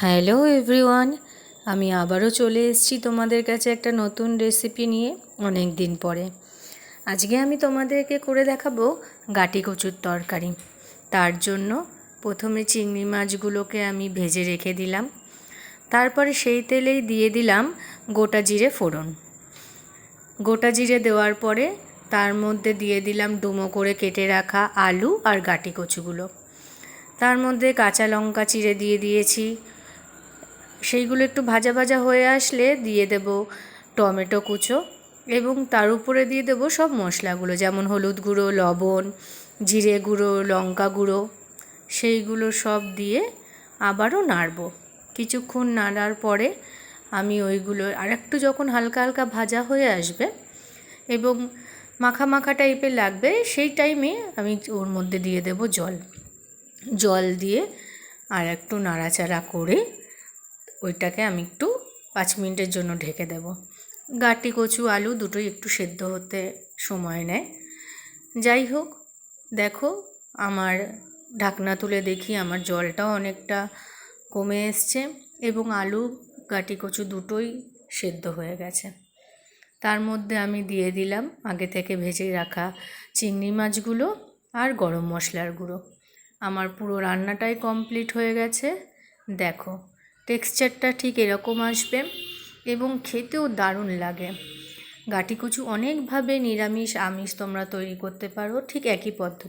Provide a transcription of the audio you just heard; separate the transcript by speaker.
Speaker 1: Hello everyone, আমি আবারও চলে এসেছি তোমাদের কাছে একটা নতুন রেসিপি নিয়ে অনেক দিন পরে। আজকে আমি তোমাদেরকে করে দেখাবো গাটি কচুর তরকারি। তার জন্য প্রথমে চিংড়ি মাছগুলোকে আমি ভেজে রেখে দিলাম। তারপরে সেই তেলেই দিয়ে দিলাম গোটা জিরে ফোড়ন। গোটা জিরে দেওয়ার পরে তার মধ্যে দিয়ে দিলাম ডুমো করে কেটে রাখা আলু আর গাটি কচুগুলো। তার মধ্যে কাঁচা লঙ্কা চিড়ে দিয়ে দিয়েছি। সেইগুলো একটু ভাজা ভাজা হয়ে আসলে দিয়ে দেব টমেটো কুচো এবং তার উপরে দিয়ে দেব সব মশলাগুলো, যেমন হলুদ গুঁড়ো, লবণ, জিরে গুঁড়ো, লঙ্কা গুঁড়ো। সেইগুলো সব দিয়ে আবারও নাড়ব। কিছুক্ষণ নাড়ার পরে আমি ওইগুলো আরেকটু যখন হালকা হালকা ভাজা হয়ে আসবে এবং মাখা মাখা টাইপের লাগবে, সেই টাইমে আমি ওর মধ্যে দিয়ে দেব জল দিয়ে আর একটু নাড়াচাড়া করে ওইটাকে আমি একটু 5 মিনিটের জন্য ঢেকে দেব। গাটি কচু আলু দুটোই একটু সেদ্ধ হতে সময় নেয়। যাই হোক, দেখো আমার ঢাকনা তুলে দেখি আমার জলটাও অনেকটা কমে এসছে এবং আলু গাটি কচু দুটোই সেদ্ধ হয়ে গেছে। তার মধ্যে আমি দিয়ে দিলাম আগে থেকে ভেজে রাখা চিংড়ি মাছগুলো আর গরম মশলার গুঁড়ো। আমার পুরো রান্নাটাই কমপ্লিট হয়ে গেছে। দেখো টেক্সচারটা ঠিক এরকম আসবে এবং খেতেও দারুণ লাগে। গাটি কচু অনেকভাবে নিরামিষ আমিষ তোমরা তৈরি করতে পারো, ঠিক একই পদ্ধতি।